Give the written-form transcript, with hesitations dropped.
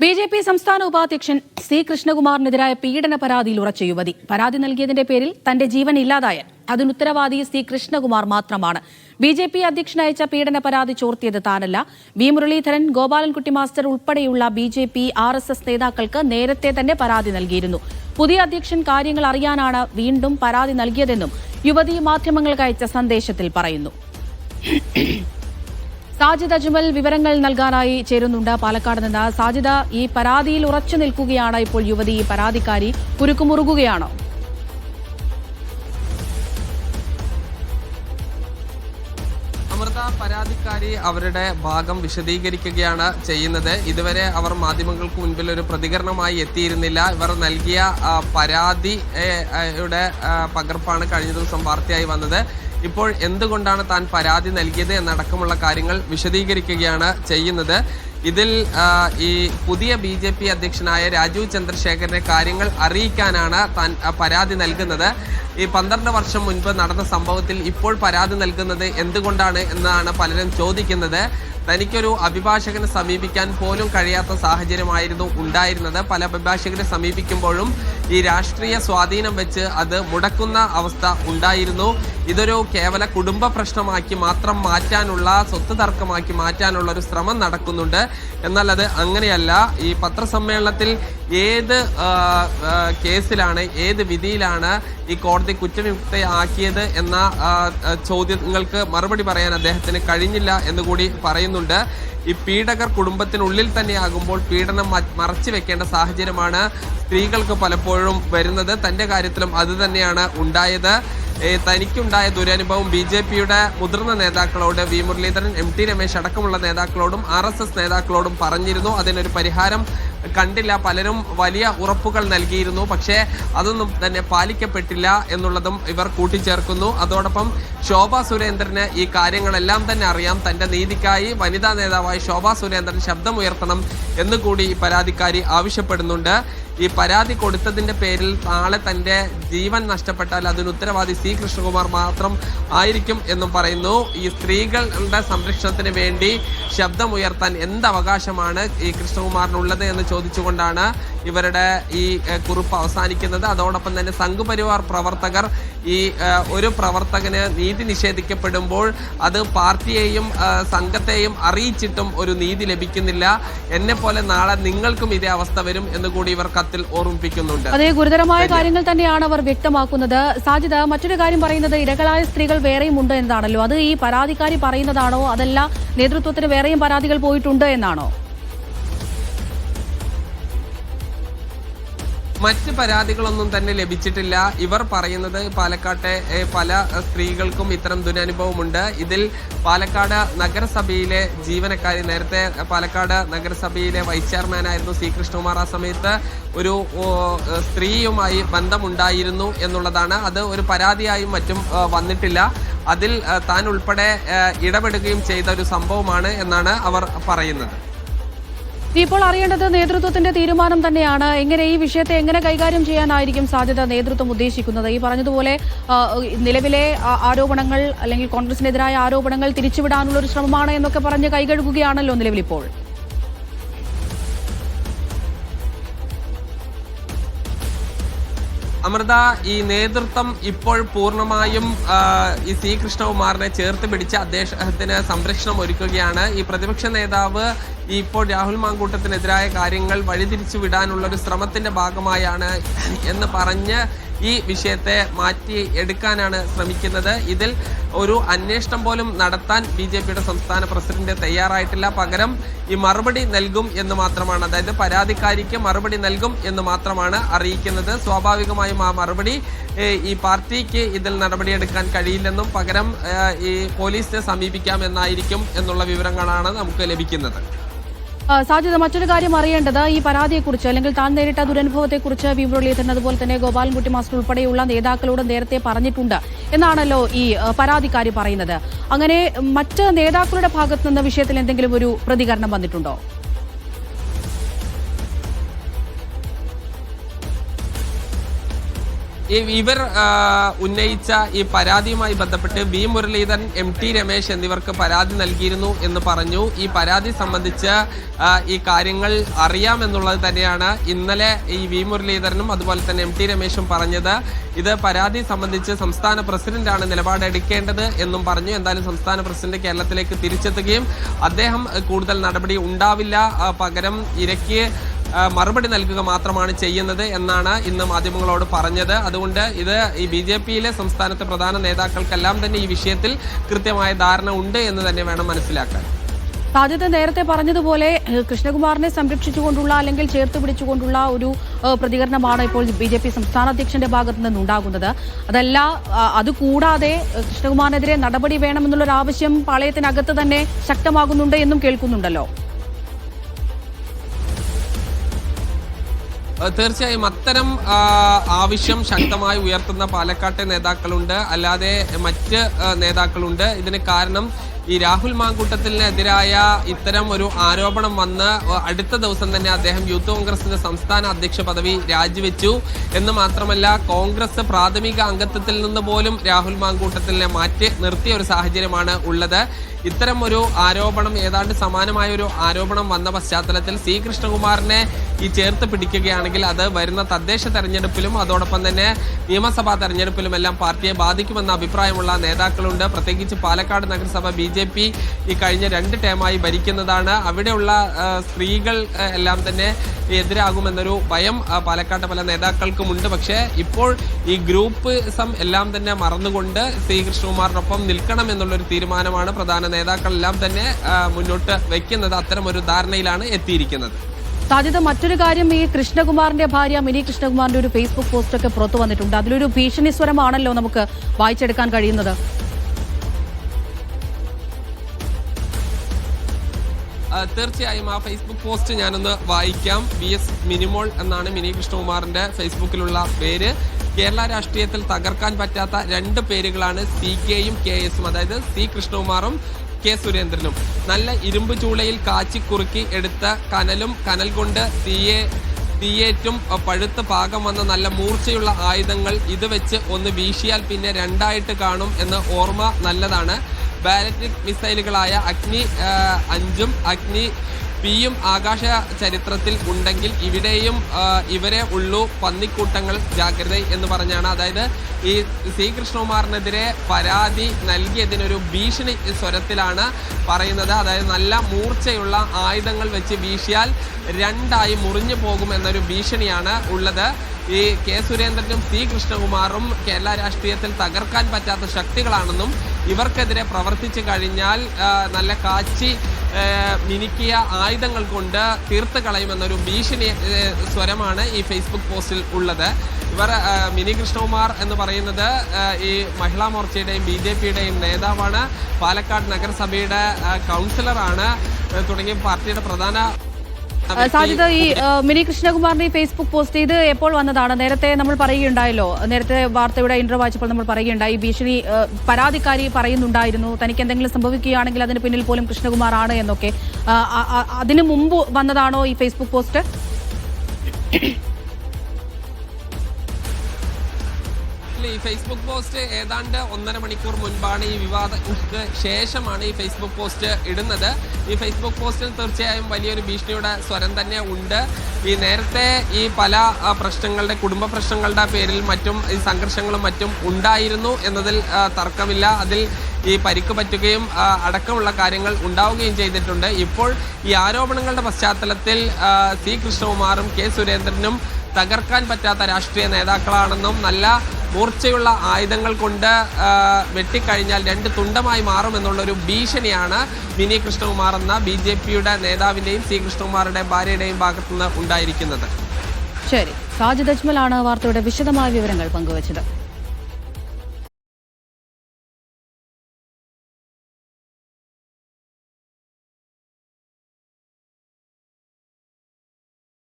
BJP സംസ്ഥാന ഉപാധ്യക്ഷൻ C കൃഷ്ണകുമാറിനെതിരായ പീഡന പരാതിയിൽ ഉറച്ച യുവതി. പരാതി നൽകിയതിന്റെ പേരിൽ തന്റെ ജീവൻ ഇല്ലാതായാൽ അതിനുത്തരവാദി സി കൃഷ്ണകുമാർ മാത്രമാണ്. ബിജെപി അധ്യക്ഷൻ അയച്ച പീഡന പരാതി ചോർത്തിയത് താനല്ല. വി മുരളീധരൻ, ഗോപാലൻകുട്ടി മാസ്റ്റർ ഉൾപ്പെടെയുള്ള ബിജെപി RSS നേതാക്കൾക്ക് നേരത്തെ തന്നെ പരാതി നൽകിയിരുന്നു. പുതിയ അധ്യക്ഷൻ കാര്യങ്ങൾ അറിയാനാണ് വീണ്ടും പരാതി നൽകിയതെന്നും യുവതി മാധ്യമങ്ങൾക്ക് അയച്ച സന്ദേശത്തിൽ പറയുന്നു. സാജിദ അജ്മൽ വിവരങ്ങൾ നൽകാനായി ചേരുന്നുണ്ട് പാലക്കാട് നിന്ന്. സാജിദ, ഈ പരാതിയിൽ ഉറച്ചു നിൽക്കുകയാണ് ഇപ്പോൾ യുവതി, ഈ പരാതിക്കാരി കുരുക്കുമുറുകുകയാണോ? അമൃത, പരാതിക്കാരി അവരുടെ ഭാഗം വിശദീകരിക്കുകയാണ് ചെയ്യുന്നത്. ഇതുവരെ അവർ മാധ്യമങ്ങൾക്ക് മുൻപിൽ ഒരു പ്രതികരണമായി എത്തിയിരുന്നില്ല. ഇവർ നൽകിയ പരാതിയുടെ പകർപ്പാണ് കഴിഞ്ഞ ദിവസം വാർത്തയായി വന്നത്. ഇപ്പോൾ എന്തുകൊണ്ടാണ് താൻ പരാതി നൽകിയത് എന്നടക്കമുള്ള കാര്യങ്ങൾ വിശദീകരിക്കുകയാണ് ചെയ്യുന്നത്. ഇതിൽ ഈ പുതിയ BJP അധ്യക്ഷനായ രാജീവ് ചന്ദ്രശേഖരനെ കാര്യങ്ങൾ അറിയിക്കാനാണ് താൻ പരാതി നൽകുന്നത്. ഈ 12 വർഷം മുൻപ് നടന്ന സംഭവത്തിൽ ഇപ്പോൾ പരാതി നൽകുന്നത് എന്തുകൊണ്ടാണ് എന്നാണ് പലരും ചോദിക്കുന്നത്. തനിക്കൊരു അഭിഭാഷകനെ സമീപിക്കാൻ പോലും കഴിയാത്ത സാഹചര്യമായിരുന്നു ഉണ്ടായിരുന്നത്. പല അഭിഭാഷകരെ സമീപിക്കുമ്പോഴും ഈ രാഷ്ട്രീയ സ്വാധീനം വെച്ച് അത് മുടക്കുന്ന അവസ്ഥ ഉണ്ടായിരുന്നു. ഇതൊരു കേവല കുടുംബ പ്രശ്നമാക്കി മാത്രം മാറ്റാനുള്ള, സ്വത്ത് തർക്കമാക്കി മാറ്റാനുള്ള ഒരു ശ്രമം നടക്കുന്നുണ്ട്. എന്നാൽ അത് അങ്ങനെയല്ല. ഈ പത്രസമ്മേളനത്തിൽ ഏത് കേസിലാണ്, ഏത് വിധിയിലാണ് ഈ കോടതി കുറ്റവിമുക്തയാക്കിയത് എന്ന ചോദ്യങ്ങൾക്ക് മറുപടി പറയാൻ അദ്ദേഹത്തിന് കഴിഞ്ഞില്ല എന്നുകൂടി പറയുന്നുണ്ട്. ഈ പീഡകർ കുടുംബത്തിനുള്ളിൽ തന്നെയാകുമ്പോൾ പീഡനം മറച്ചു വെക്കേണ്ട സാഹചര്യമാണ് സ്ത്രീകൾക്ക് പലപ്പോഴും വരുന്നത്. തൻ്റെ കാര്യത്തിലും അത് തന്നെയാണ് ഉണ്ടായത്. തനിക്കുണ്ടായ ദുരനുഭവം BJPയുടെ മുതിർന്ന നേതാക്കളോട്, വി മുരളീധരൻ, MT രമേശ് അടക്കമുള്ള നേതാക്കളോടും RSS നേതാക്കളോടും പറഞ്ഞിരുന്നു. അതിനൊരു പരിഹാരം കണ്ടില്ല. പലരും വലിയ ഉറപ്പുകൾ നൽകിയിരുന്നു, പക്ഷേ അതൊന്നും തന്നെ പാലിക്കപ്പെട്ടില്ല എന്നുള്ളതും ഇവർ കൂട്ടിച്ചേർക്കുന്നു. അതോടൊപ്പം ശോഭാ സുരേന്ദ്രന് ഈ കാര്യങ്ങളെല്ലാം തന്നെ അറിയാം. തന്റെ നീതിക്കായി വനിതാ നേതാവായി ശോഭാ സുരേന്ദ്രൻ ശബ്ദമുയർത്തണം എന്നുകൂടി ഈ പരാതിക്കാരി ആവശ്യപ്പെടുന്നുണ്ട്. ഈ പരാതി കൊടുത്തതിന്റെ പേരിൽ നാളെ തന്റെ ജീവൻ നഷ്ടപ്പെട്ടാൽ അതിന് ഉത്തരവാദി സി കൃഷ്ണകുമാർ മാത്രം ആയിരിക്കും എന്നും പറയുന്നു. ഈ സ്ത്രീകളുടെ സംരക്ഷണത്തിന് വേണ്ടി ശബ്ദമുയർത്താൻ എന്ത് അവകാശമാണ് ഈ കൃഷ്ണകുമാറിനുള്ളത് എന്ന് ചോദിച്ചുകൊണ്ടാണ് ഇവരുടെ ഈ കുറിപ്പ് അവസാനിക്കുന്നത്. അതോടൊപ്പം തന്നെ സംഘപരിവാർ പ്രവർത്തകർ ഈ ഒരു പ്രവർത്തകന് നീതി നിഷേധിക്കപ്പെടുമ്പോൾ അത് പാർട്ടിയെയും സംഘത്തെയും അറിയിച്ചിട്ടും ഒരു നീതി ലഭിക്കുന്നില്ല. എന്നെ പോലെ നാളെ നിങ്ങൾക്കും ഇതേ അവസ്ഥ വരും എന്നുകൂടി ഇവർ കത്തിൽ ഓർമ്മിപ്പിക്കുന്നുണ്ട്. അതേ ഗുരുതരമായ കാര്യങ്ങൾ തന്നെയാണ് അവർ വ്യക്തമാക്കുന്നത്. സാജിദ, മറ്റൊരു കാര്യം പറയുന്നത് ഇരകളായ സ്ത്രീകൾ വേറെയും ഉണ്ട് എന്നതാണല്ലോ. അത് ഈ പരാതിക്കാരി പറയുന്നതാണോ, അതല്ല നേതൃത്വത്തിന് വേറെയും പരാതികൾ പോയിട്ടുണ്ട് എന്നാണോ? മറ്റ് പരാതികളൊന്നും തന്നെ ലഭിച്ചിട്ടില്ല. ഇവർ പറയുന്നത് പാലക്കാട്ടെ പല സ്ത്രീകൾക്കും ഇത്തരം ദുരനുഭവമുണ്ട്. ഇതിൽ പാലക്കാട് നഗരസഭയിലെ ജീവനക്കാരി, നേരത്തെ പാലക്കാട് നഗരസഭയിലെ വൈസ് ചെയർമാനായിരുന്നു സി കൃഷ്ണകുമാർ. ആ സമയത്ത് ഒരു സ്ത്രീയുമായി ബന്ധമുണ്ടായിരുന്നു എന്നുള്ളതാണ്. അത് ഒരു പരാതിയായും മറ്റും വന്നിട്ടില്ല. അതിൽ താൻ ഉൾപ്പെടെ ഇടപെടുകയും ചെയ്ത ഒരു സംഭവമാണ് എന്നാണ് അവർ പറയുന്നത്. ഇപ്പോൾ അറിയേണ്ടത് നേതൃത്വത്തിന്റെ തീരുമാനം തന്നെയാണ്. എങ്ങനെ ഈ വിഷയത്തെ എങ്ങനെ കൈകാര്യം ചെയ്യാനായിരിക്കും സാധ്യത നേതൃത്വം ഉദ്ദേശിക്കുന്നത്? ഈ പറഞ്ഞതുപോലെ നിലവിലെ ആരോപണങ്ങൾ അല്ലെങ്കിൽ കോൺഗ്രസിനെതിരായ ആരോപണങ്ങൾ തിരിച്ചുവിടാനുള്ള ഒരു ശ്രമമാണ് എന്നൊക്കെ പറഞ്ഞ് കൈകഴുകുകയാണല്ലോ നിലവിലിപ്പോൾ. അമൃത, ഈ നേതൃത്വം ഇപ്പോൾ പൂർണ്ണമായും ഈ സി കൃഷ്ണകുമാറിനെ ചേർത്ത് പിടിച്ച് അദ്ദേഹത്തിന് സംരക്ഷണം ഒരുക്കുകയാണ്. ഈ പ്രതിപക്ഷ നേതാവ് ഇപ്പോൾ രാഹുൽ മാങ്കൂട്ടത്തിനെതിരായ കാര്യങ്ങൾ വഴിതിരിച്ചു വിടാനുള്ള ഒരു ശ്രമത്തിന്റെ ഭാഗമായാണ് എന്ന് പറഞ്ഞ് ഈ വിഷയത്തെ മാറ്റി എടുക്കാനാണ് ശ്രമിക്കുന്നത്. ഇതിൽ ഒരു അന്വേഷണം പോലും നടത്താൻ BJPയുടെ സംസ്ഥാന പ്രസിഡന്റ് തയ്യാറായിട്ടില്ല. പകരം ഈ മറുപടി നൽകും എന്ന് മാത്രമാണ്, അതായത് പരാതിക്കാരിക്ക് മറുപടി നൽകും എന്ന് മാത്രമാണ് അറിയിക്കുന്നത്. സ്വാഭാവികമായും ആ മറുപടി ഈ പാർട്ടിക്ക് ഇതിൽ നടപടിയെടുക്കാൻ കഴിയില്ലെന്നും പകരം ഈ പോലീസിനെ സമീപിക്കാം എന്നായിരിക്കും എന്നുള്ള വിവരങ്ങളാണ് നമുക്ക് ലഭിക്കുന്നത്. സാജിദ, മറ്റൊരു കാര്യം അറിയേണ്ടത് ഈ പരാതിയെക്കുറിച്ച് അല്ലെങ്കിൽ താൻ നേരിട്ട ദുരനുഭവത്തെക്കുറിച്ച് വി മുരളീധരൻ, അതുപോലെ തന്നെ ഗോപാലൻകുട്ടി മാസ്റ്റർ ഉൾപ്പെടെയുള്ള നേതാക്കളോട് നേരത്തെ പറഞ്ഞിട്ടുണ്ട് എന്നാണല്ലോ ഈ പരാതിക്കാരി പറയുന്നത്. അങ്ങനെ മറ്റ് നേതാക്കളുടെ ഭാഗത്തു നിന്ന് വിഷയത്തിൽ എന്തെങ്കിലും ഒരു പ്രതികരണം വന്നിട്ടുണ്ടോ? ഇവർ ഉന്നയിച്ച ഈ പരാതിയുമായി ബന്ധപ്പെട്ട് വി മുരളീധരൻ, MT രമേശ് എന്നിവർക്ക് പരാതി നൽകിയിരുന്നു എന്ന് പറഞ്ഞു. ഈ പരാതി സംബന്ധിച്ച് ഈ കാര്യങ്ങൾ അറിയാമെന്നുള്ളത് തന്നെയാണ് ഇന്നലെ ഈ വി മുരളീധരനും അതുപോലെ തന്നെ MT രമേശും പറഞ്ഞത്. ഇത് പരാതി സംബന്ധിച്ച് സംസ്ഥാന പ്രസിഡന്റാണ് നിലപാടെടുക്കേണ്ടത് എന്നും പറഞ്ഞു. എന്തായാലും സംസ്ഥാന പ്രസിഡന്റ് കേരളത്തിലേക്ക് തിരിച്ചെത്തുകയും അദ്ദേഹം കൂടുതൽ നടപടി ഉണ്ടാവില്ല, പകരം ഇരയ്ക്ക് മറുപടി നൽകുക മാത്രമാണ് ചെയ്യുന്നത് എന്നാണ് ഇന്ന് മാധ്യമങ്ങളോട് പറഞ്ഞത്. അതുകൊണ്ട് ഇത് ഈ BJPയിലെ സംസ്ഥാനത്തെ പ്രധാന നേതാക്കൾക്കെല്ലാം തന്നെ ഈ വിഷയത്തിൽ കൃത്യമായ ധാരണ ഉണ്ട് എന്ന് തന്നെ വേണം മനസ്സിലാക്കാൻ. സാധ്യത നേരത്തെ പറഞ്ഞതുപോലെ കൃഷ്ണകുമാറിനെ സംരക്ഷിച്ചുകൊണ്ടുള്ള അല്ലെങ്കിൽ ചേർത്ത് പിടിച്ചുകൊണ്ടുള്ള ഒരു പ്രതികരണമാണ് ഇപ്പോൾ BJP സംസ്ഥാന അധ്യക്ഷന്റെ ഭാഗത്തു നിന്നുണ്ടാകുന്നത്. അതല്ല, അതുകൂടാതെ കൃഷ്ണകുമാറിനെതിരെ നടപടി വേണമെന്നുള്ളൊരു ആവശ്യം പാളയത്തിനകത്ത് തന്നെ ശക്തമാകുന്നുണ്ട് എന്നും കേൾക്കുന്നുണ്ടല്ലോ. തീർച്ചയായും അത്തരം ആവശ്യം ശക്തമായി ഉയർത്തുന്ന പാലക്കാട്ടെ നേതാക്കളുണ്ട്, അല്ലാതെ മറ്റ് നേതാക്കളുണ്ട്. ഇതിന് കാരണം ഈ രാഹുൽ മാങ്കൂട്ടത്തിനെതിരായ ഇത്തരം ഒരു ആരോപണം വന്ന് അടുത്ത ദിവസം തന്നെ അദ്ദേഹം യൂത്ത് കോൺഗ്രസിന്റെ സംസ്ഥാന അധ്യക്ഷ പദവി രാജിവെച്ചു എന്ന് മാത്രമല്ല, കോൺഗ്രസ് പ്രാഥമിക അംഗത്വത്തിൽ നിന്ന് പോലും രാഹുൽ മാങ്കൂട്ടത്തിനെ മാറ്റി നിർത്തിയ ഒരു സാഹചര്യമാണ് ഉള്ളത്. ഇത്തരം ഒരു ആരോപണം, ഏതാണ്ട് സമാനമായ ഒരു ആരോപണം വന്ന പശ്ചാത്തലത്തിൽ C കൃഷ്ണകുമാറിനെ ഈ ചേർത്ത് പിടിക്കുകയാണെങ്കിൽ അത് വരുന്ന തദ്ദേശ തെരഞ്ഞെടുപ്പിലും അതോടൊപ്പം തന്നെ നിയമസഭാ തെരഞ്ഞെടുപ്പിലും എല്ലാം പാർട്ടിയെ ബാധിക്കുമെന്ന അഭിപ്രായമുള്ള നേതാക്കളുണ്ട്. പ്രത്യേകിച്ച് പാലക്കാട് നഗരസഭ BJP ഈ കഴിഞ്ഞ 2 ടേമായി ഭരിക്കുന്നതാണ്. അവിടെയുള്ള സ്ത്രീകൾ എല്ലാം തന്നെ എതിരാകുമെന്നൊരു ഭയം പാലക്കാട്ടെ പല നേതാക്കൾക്കുമുണ്ട്. പക്ഷേ ഇപ്പോൾ ഈ ഗ്രൂപ്പിസം എല്ലാം തന്നെ മറന്നുകൊണ്ട് C കൃഷ്ണകുമാറിനൊപ്പം നിൽക്കണം എന്നുള്ളൊരു തീരുമാനമാണ് പ്രധാന നേതാക്കളെല്ലാം തന്നെ മുന്നോട്ട് വയ്ക്കുന്നത്. അത്തരം ഒരു ധാരണയിലാണ് എത്തിയിരിക്കുന്നത്. സാധ്യത മറ്റൊരു കാര്യം, ഈ കൃഷ്ണകുമാറിന്റെ ഭാര്യ മിനി കൃഷ്ണകുമാറിന്റെ ഒരു ഫേസ്ബുക്ക് പോസ്റ്റ് ഒക്കെ പുറത്തു വന്നിട്ടുണ്ട്. അതിലൊരു ഭീഷണി സ്വരമാണല്ലോ നമുക്ക് വായിച്ചെടുക്കാൻ കഴിയുന്നത്. തീർച്ചയായും ആ ഫേസ്ബുക്ക് പോസ്റ്റ് ഞാനൊന്ന് വായിക്കാം. VS മിനിമോൾ എന്നാണ് മിനി കൃഷ്ണകുമാറിന്റെ ഫേസ്ബുക്കിലുള്ള പേര്. കേരള രാഷ്ട്രീയത്തിൽ തകർക്കാൻ പറ്റാത്ത 2 പേരുകളാണ് CKയും KSും, അതായത് C കൃഷ്ണകുമാറും K സുരേന്ദ്രനും. നല്ല ഇരുമ്പ് ചൂളയിൽ കാച്ചിക്കുറുക്കി എടുത്ത കനലും കനൽ കൊണ്ട് തീയേറ്റും പഴുത്ത് പാകം വന്ന നല്ല മൂർച്ചയുള്ള ആയുധങ്ങൾ ഇത് വെച്ച് ഒന്ന് വീശിയാൽ പിന്നെ 2ആയിട്ട് കാണും എന്ന ഓർമ്മ നല്ലതാണ്. ബാലിസ്റ്റിക് മിസൈലുകളായ അഗ്നി 5ഉം അഗ്നി Pയും ആകാശ ചരിത്രത്തിൽ ഉണ്ടെങ്കിൽ ഇവിടെയും ഇവരെ ഉള്ളൂ, പന്നിക്കൂട്ടങ്ങൾ ജാഗ്രത എന്ന് പറഞ്ഞാണ്. അതായത് ഈ C കൃഷ്ണകുമാറിനെതിരെ പരാതി നൽകിയതിനൊരു ഭീഷണി സ്വരത്തിലാണ് പറയുന്നത്. അതായത് നല്ല മൂർച്ചയുള്ള ആയുധങ്ങൾ വെച്ച് വീശിയാൽ 2ആയി മുറിഞ്ഞു പോകും എന്നൊരു ഭീഷണിയാണ് ഉള്ളത്. ഈ K സുരേന്ദ്രനും C കൃഷ്ണകുമാറും കേരള രാഷ്ട്രീയത്തിൽ തകർക്കാൻ പറ്റാത്ത ശക്തികളാണെന്നും ഇവർക്കെതിരെ പ്രവർത്തിച്ചു കഴിഞ്ഞാൽ നല്ല കാച്ചി മിനുക്കിയ ആയുധങ്ങൾ കൊണ്ട് തീർത്ത് കളയുമെന്നൊരു ഭീഷണി സ്വരമാണ് ഈ ഫേസ്ബുക്ക് പോസ്റ്റിൽ ഉള്ളത്. ഇവർ മിനി കൃഷ്ണകുമാർ എന്ന് പറയുന്നത് ഈ മഹിളാ മോർച്ചയുടെയും BJPയുടെയും നേതാവാണ്, പാലക്കാട് നഗരസഭയുടെ കൗൺസിലറാണ്, തുടങ്ങിയ പാർട്ടിയുടെ പ്രധാന സാധ്യത. ഈ മിനി കൃഷ്ണകുമാറിന്റെ ഈ ഫേസ്ബുക്ക് പോസ്റ്റ് ഇത് എപ്പോൾ വന്നതാണ്? നേരത്തെ നമ്മൾ പറയുകയുണ്ടായല്ലോ, നേരത്തെ വാർത്തയുടെ ഇന്റർവ്യൂ വായിച്ചപ്പോൾ നമ്മൾ പറയുകയുണ്ടായി, ഭീഷണി പരാതിക്കാരി പറയുന്നുണ്ടായിരുന്നു തനിക്ക് എന്തെങ്കിലും സംഭവിക്കുകയാണെങ്കിൽ അതിന് പിന്നിൽ പോലും കൃഷ്ണകുമാർ ആണ് എന്നൊക്കെ. അതിനു മുമ്പ് വന്നതാണോ ഈ ഫേസ്ബുക്ക് പോസ്റ്റ്? ഈ ഫേസ്ബുക്ക് പോസ്റ്റ് ഏതാണ്ട് 1.5 മണിക്കൂർ മുൻപാണ്, ഈ വിവാദങ്ങൾക്ക് ശേഷമാണ് ഈ ഫേസ്ബുക്ക് പോസ്റ്റ് ഇടുന്നത്. ഈ ഫേസ്ബുക്ക് പോസ്റ്റിൽ തീർച്ചയായും വലിയൊരു ഭീഷണിയുടെ സ്വരം തന്നെ ഉണ്ട്. ഈ നേരത്തെ ഈ പല പ്രശ്നങ്ങളുടെ, കുടുംബ പ്രശ്നങ്ങളുടെ പേരിൽ മറ്റും ഈ സംഘർഷങ്ങളും മറ്റും ഉണ്ടായിരുന്നു എന്നതിൽ തർക്കമില്ല. അതിൽ ഈ പരിക്ക് പറ്റുകയും അടക്കമുള്ള കാര്യങ്ങൾ ഉണ്ടാവുകയും ചെയ്തിട്ടുണ്ട്. ഇപ്പോൾ ഈ ആരോപണങ്ങളുടെ പശ്ചാത്തലത്തിൽ C കൃഷ്ണകുമാറും K സുരേന്ദ്രനും തകർക്കാൻ പറ്റാത്ത രാഷ്ട്രീയ നേതാക്കളാണെന്നും നല്ല മൂർച്ചയുള്ള ആയുധങ്ങൾ കൊണ്ട് വെട്ടിക്കഴിഞ്ഞാൽ 2 തുണ്ടമായി മാറുമെന്നുള്ളൊരു ഭീഷണിയാണ് മിനി കൃഷ്ണകുമാർ എന്ന BJPയുടെ നേതാവിൻ്റെയും C കൃഷ്ണകുമാറിന്റെ ഭാര്യയുടെയും ഭാഗത്തുനിന്ന് ഉണ്ടായിരിക്കുന്നത്. ശരി, സാജിദ് അജ്മലാണ് വാർത്തയുടെ വിശദമായ വിവരങ്ങൾ പങ്കുവച്ചത്.